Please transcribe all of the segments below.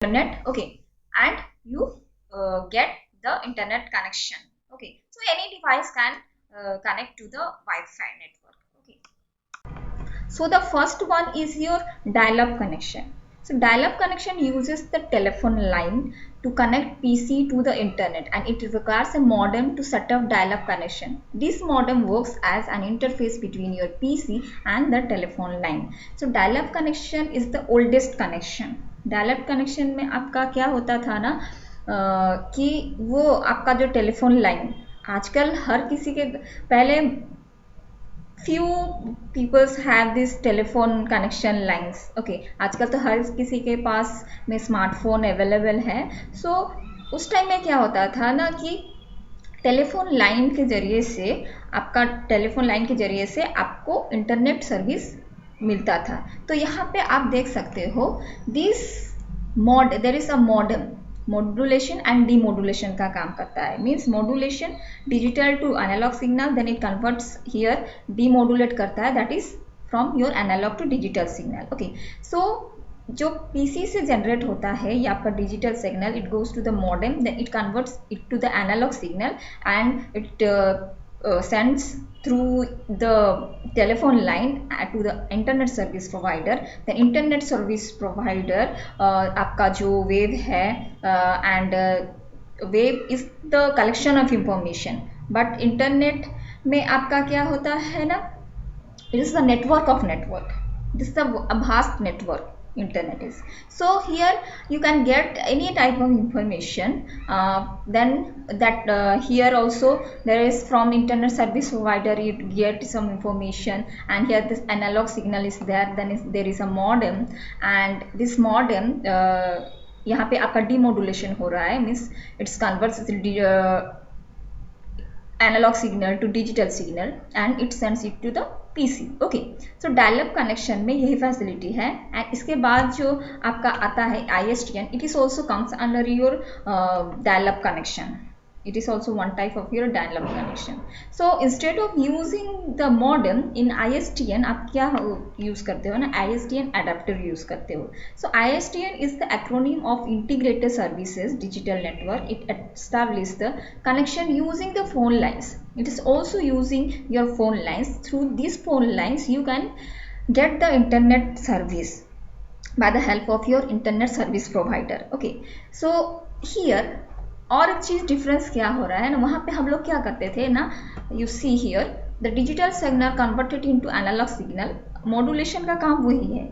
internet, okay, and you get the internet connection, okay. So any device can connect to the Wi-Fi network, okay. So the first one is your dial-up connection. So dial-up connection uses the telephone line to connect PC to the internet, and it requires a modem to set up dial-up connection. This modem works as an interface between your PC and the telephone line. So dial-up connection is the oldest connection. Dialect connection में आपका क्या होता था ना, कि वो आपका जो टेलीफोन लाइन, आजकल हर किसी के पहले few peoples have this telephone connection lines, okay. आजकल तो हर किसी के पास में स्मार्टफोन अवेलेबल है. सो उस टाइम में क्या होता था ना कि टेलीफोन लाइन के जरिए से आपको इंटरनेट सर्विस मिलता था. तो यहाँ पे आप देख सकते हो this there is a modem. Modulation and demodulation का काम करता है. Means modulation digital to analog signal, then it converts here. Demodulate करता है, that is from your analog to digital signal, okay. So जो पीसी से जनरेट होता है ये आपका digital signal, it goes to the modem, then it converts it to the analog signal and it sends through the telephone line to the internet service provider. The internet service provider आपका जो wave है, and wave is the collection of information, but internet में आपका क्या होता है ना, it is the network of network. This is a vast network internet is. So here you can get any type of information, then that here also there is from internet service provider you get some information, and here this analog signal is there, then there is a modem, and this modem यहाँ पे आपका demodulation हो रहा है, means it's converts analog signal to digital signal and it sends it to the PC, okay. So dial-up connection में यही facility है. And इसके बाद जो आपका आता है ISDN, it is also comes under your dial-up connection. It is also one type of your dial-up connection. So instead of using the modem in ISDN, आप क्या use करते हो ना, ISDN adapter use करते हो. So ISDN is the acronym of Integrated Services Digital Network. It establishes the connection using the phone lines. It is also using your phone lines. Through these phone lines you can get the internet service by the help of your internet service provider, okay. So here और एक चीज़ difference क्या हो रहा है ना, वहाँ पे हम लोग क्या करते थे ना, you see here the digital signal converted into analogue signal. Modulation का काम वही है,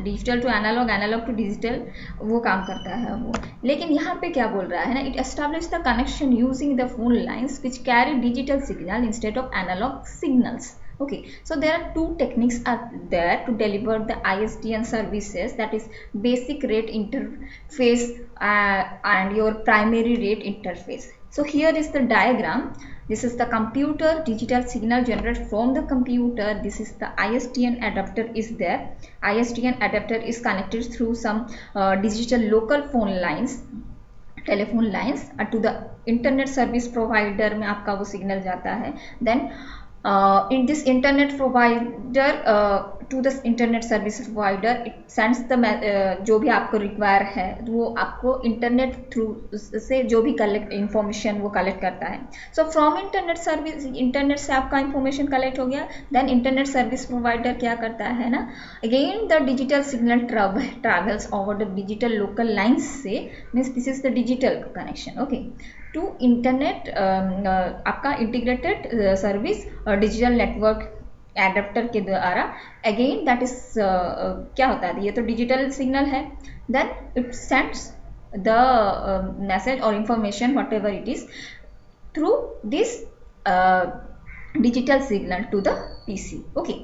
digital to analogue, analogue to digital, वो काम करता है वो. लेकिन यहाँ पे क्या बोल रहा है ना, it establish the connection using the phone lines which carry digital signal instead of analogue signals, okay. So there are two techniques are there to deliver the ISDN services, that is basic rate interface and your primary rate interface. So here is the diagram. This is the computer, digital signal generated from the computer. This is the ISDN adapter is there. ISDN adapter is connected through some digital local phone lines, telephone lines to the internet service provider में आपका वो signal जाता है. Then in this internet provider to the internet service provider it sends the जो भी आपको require है वो आपको इंटरनेट थ्रू से जो भी कलेक्ट इंफॉर्मेशन वो कलेक्ट करता है. So from internet service, internet से आपका इंफॉर्मेशन कलेक्ट हो गया, देन इंटरनेट सर्विस प्रोवाइडर क्या करता है ना, again the digital signal travels over the digital local lines से, means this is the digital connection, okay, to internet आपका integrated service digital network adapter के द्वारा. अगेन दैट इज क्या होता है, ये तो डिजिटल सिग्नल है, then it sends the message और information whatever it is through this digital signal to the PC, okay.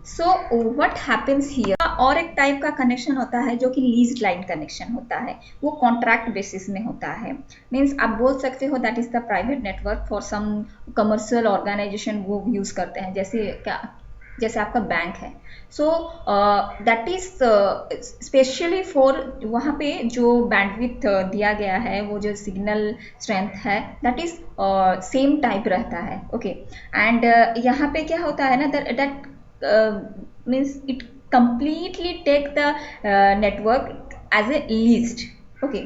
So what happens here, और एक टाइप का कनेक्शन होता है जो कि लीज लाइन कनेक्शन होता है, वो कॉन्ट्रैक्ट बेसिस में होता है. मीन्स आप बोल सकते हो that is the private network for some commercial organisation वो यूज़ करते हैं, जैसे आपका बैंक है. So that is specially for वहाँ पे जो बैंडविड्थ दिया गया है, वो जो सिग्नल स्ट्रेंथ है दैट इज सेम टाइप रहता है, ओके. एंड यहाँ पे क्या होता है ना, that means it completely take the network as a least, okay,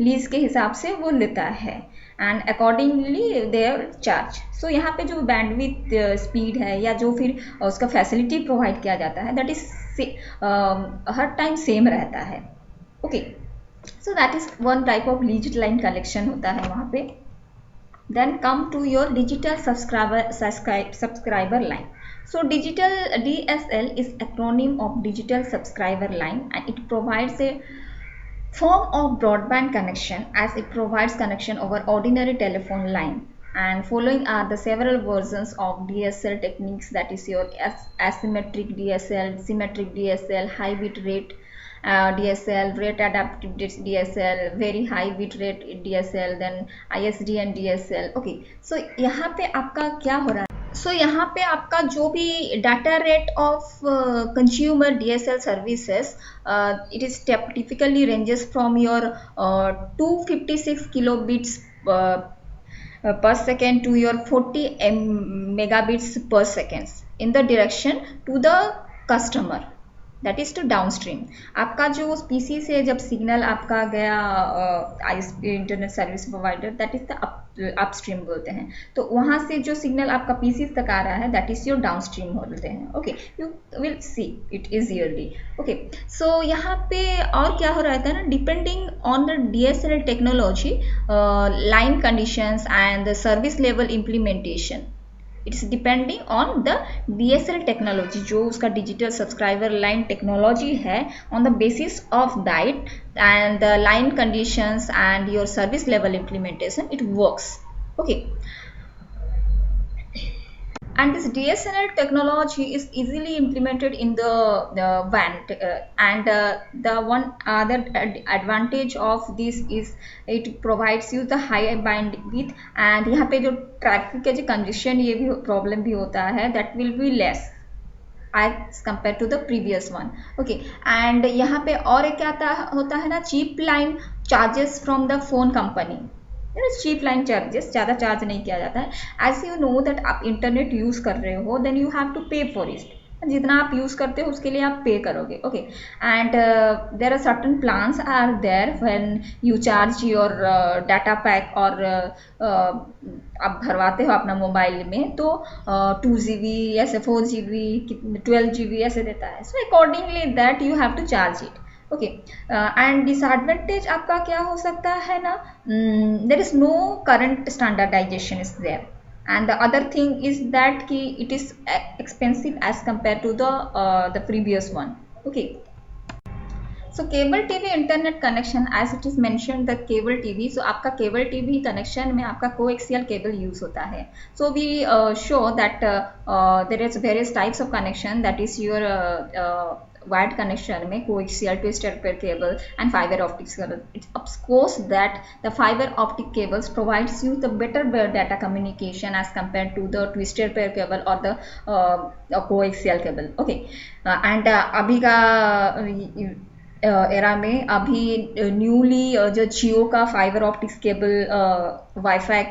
lease के हिसाब से वो लेता है and accordingly their charge. So यहाँ पे जो बैंडविथ स्पीड है या जो फिर उसका फैसिलिटी प्रोवाइड किया जाता है that is her time same रहता है, okay. So that is one type of lease line collection होता है वहाँ पे। Then come to your digital subscriber line. So digital DSL is acronym of digital subscriber line, and it provides a form of broadband connection as it provides connection over ordinary telephone line. And following are the several versions of DSL techniques, that is your asymmetric DSL, symmetric DSL, high bit rate DSL, rate adaptive DSL, very high bit rate DSL, then ISDN DSL, okay। So यहाँ पे आपका क्या हो रहा है, यहाँ पे आपका जो भी data rate of consumer DSL services, it is typically ranges from your 256 kilobits per second to your 40 megabits per second in the direction to the customer, that is to downstream. आपका जो पीसी से जब signal आपका गया ISP internet service provider, that is the upstream बोलते हैं। तो वहाँ से जो सिग्नल आपका पीसी तक आ रहा है दैट इज योर डाउनस्ट्रीम बोलते हैं, okay. You will see it easily, okay. So यहाँ पे और क्या हो रहा था ना, depending on the DSL technology, line conditions and the service level implementation, it's depending on the DSL technology, जो उसका डिजिटल सब्सक्राइबर लाइन टेक्नोलॉजी है, on the basis of that and the line conditions and your service level implementation it works, okay. And this DSL technology is easily implemented in the WAN, and the one other advantage of this is it provides you the high bandwidth, and यहाँ पे जो traffic का जो congestion ये भी problem भी होता है that will be less as compared to the previous one, okay। and यहाँ पे और एक क्या होता है ना, cheap line charges from the phone company, cheap line charges, ज़्यादा चार्ज नहीं किया जाता है। एज यू नो दैट आप इंटरनेट यूज़ कर रहे हो then you have to pay for it, जितना आप यूज़ करते हो उसके लिए आप पे करोगे, okay. And there are certain plans are there when you charge your data pack, और आप भरवाते हो अपना मोबाइल में तो 2 GB ऐसे 4 GB 12 GB ऐसे देता है। So accordingly that you have to charge it, okay. And disadvantage आपका क्या हो सकता है ना, there is no current standardization is there, and the other thing is that कि it is expensive as compare to the previous one, okay. So cable TV internet connection, as it is mention the cable TV, so आपका cable TV connection में आपका coaxial cable use होता है। So we show that there is various types of connection, that is your wired connection में coaxial, twisted pair cable and fiber optic cable. It's of course that the fiber optic cables provides you the better data communication as compared to the twisted pair cable or the coaxial cable, okay। and अभी का era में अभी newly जो जियो का fibre optics cable wifi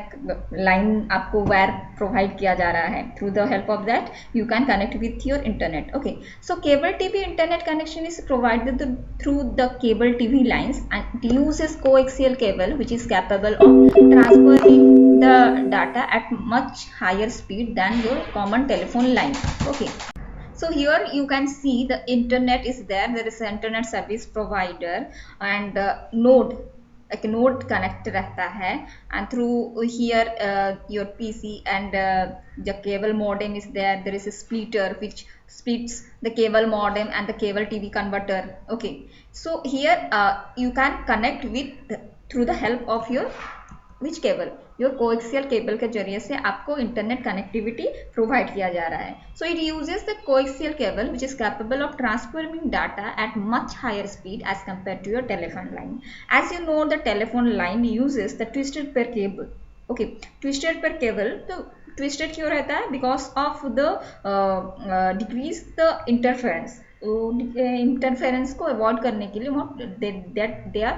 line आपको wire provide किया जा रहा है, through the help of that you can connect with your internet, okay. So cable TV internet connection is provided through the cable TV lines and it uses coaxial cable which is capable of transferring the data at much higher speed than your common telephone line, okay. So here you can see the internet is there is an internet service provider and node, like node connect रहता है, and through here your PC and the cable modem is there is a splitter which splits the cable modem and the cable TV converter, okay। So here you can connect with through the help of your which cable, your coaxial cable के जरिए से आपको internet connectivity provide किया जा रहा है। So it uses the coaxial cable which is capable of transferring data at much higher speed as compare to your telephone line. As you know the telephone line uses the twisted pair cable, okay. Twisted pair cable तो twisted क्यों रहता है, because of the decrease the interference, interference को avoid करने के लिए they are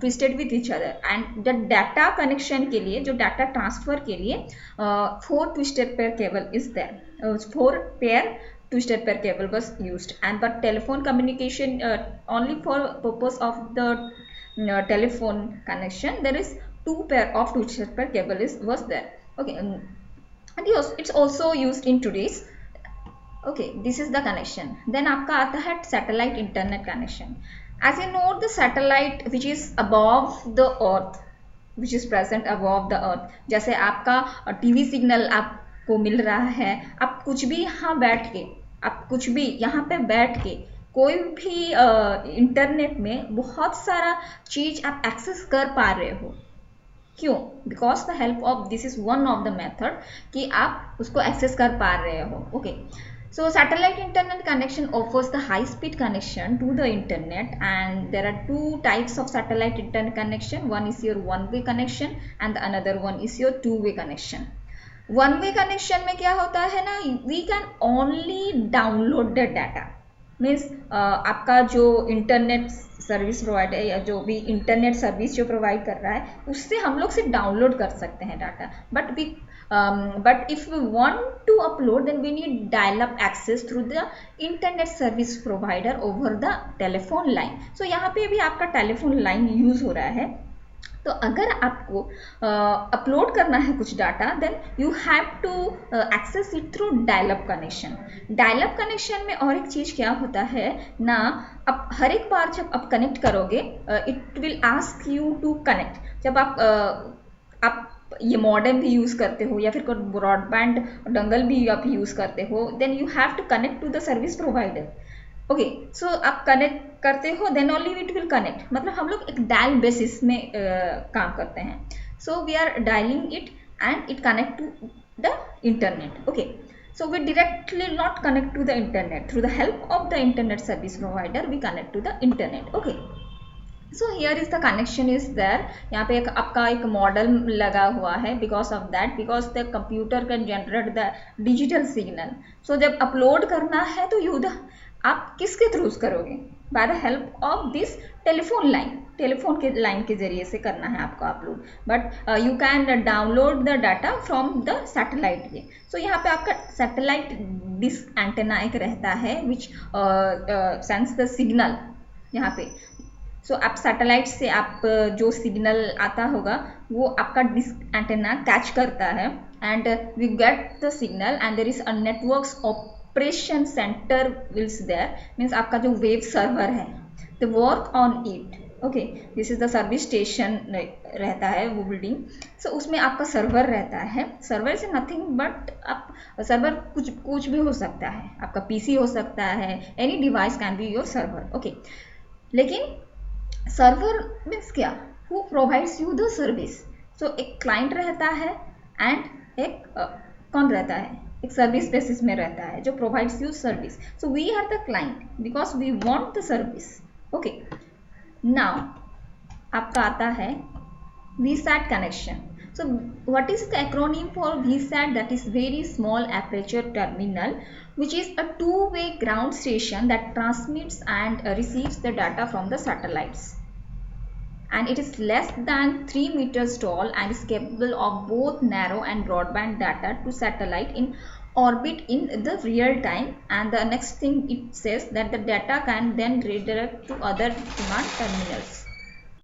twisted with each other, and the data connection के लिए, जो डाटा ट्रांसफर के लिए 4 twisted pair cable is there, 4 pair two-step pair cable was used, and but telephone communication only for purpose of the telephone connection, there is two pair of two-step pair cable was there. Okay, and it's also used in today's. Okay, this is the connection. Then आपका आता है satellite internet connection. As you know, the satellite which is above the earth, which is present above the earth, जैसे आपका TV signal आपको मिल रहा है, आप कुछ भी यहाँ बैठ के, आप कुछ भी यहाँ पे बैठ के कोई भी इंटरनेट में बहुत सारा चीज आप एक्सेस कर पा रहे हो. क्यों? Because the help of this is one of the method कि आप उसको एक्सेस कर पा रहे हो. Okay, so satellite internet connection offers the high speed connection to the internet, and there are two types of satellite internet connection. One is your one way connection and the another one is your two way connection. One way connection में क्या होता है ना, we can only download the data. Means आपका जो internet service provider या जो भी इंटरनेट सर्विस जो प्रोवाइड कर रहा है उससे हम लोग सिर्फ डाउनलोड कर सकते हैं data. But if we want to upload then we need dial up access through the internet service provider over the telephone line. So यहाँ पे भी आपका टेलीफोन लाइन यूज हो रहा है. तो अगर आपको अपलोड करना है कुछ data, then you have to access it through dial up connection. Dial up connection में और एक चीज़ क्या होता है ना, आप हर एक बार जब आप कनेक्ट करोगे it will ask you to connect. जब आप ये मॉडेम भी यूज़ करते हो या फिर कोई ब्रॉडबैंड डंगल भी आप यूज़ करते हो, then you have to connect to the service provider. Okay, so आप कनेक्ट करते हो then only it will connect. मतलब हम लोग एक डायल बेसिस में काम करते हैं. So we are dialling it and it connect to the internet. Okay, so we directly not connect to the internet. Through the help of the internet service provider we connect to the internet. Okay, so here is the connection is there. यहाँ पे आपका एक model लगा हुआ है. Because of that, because the computer can generate the digital signal. So जब upload करना है तो आप किसके थ्रू करोगे? By the help of this telephone line. Telephone के लाइन के जरिए से करना है आपको upload. But you can download the data from the satellite way. So यहाँ पे आपका सैटेलाइट डिश एंटेना एक रहता है विच सेंस द सिग्नल यहाँ पे. सो आप सैटेलाइट से आप जो सिग्नल आता होगा वो आपका डिश एंटेना कैच करता है and we get the signal and there is a networks operation centre wills there. Means आपका जो वेब सर्वर है the work on it. Okay, this is the service station रहता है वो बिल्डिंग. सो उसमें आपका सर्वर रहता है. सर्वर इज नथिंग बट आप सर्वर कुछ भी हो सकता है. आपका पीसी हो सकता है, any device can be your server. Okay, लेकिन सर्वर मीन्स क्या? Who provides you the service. So एक क्लाइंट रहता है एंड एक कौन रहता है? एक सर्विस बेसिस में रहता है जो provides you service. So we are the client because we want the service. Okay, now आपका आता है VSAT कनेक्शन. So what is the acronym for VSAT? That is very small aperture terminal, which is a two-way ground station that transmits and receives the data from the satellites. And it is less than 3 meters tall and is capable of both narrow and broadband data to satellite in orbit in the real time. And the next thing it says that the data can then redirect to other demand terminals.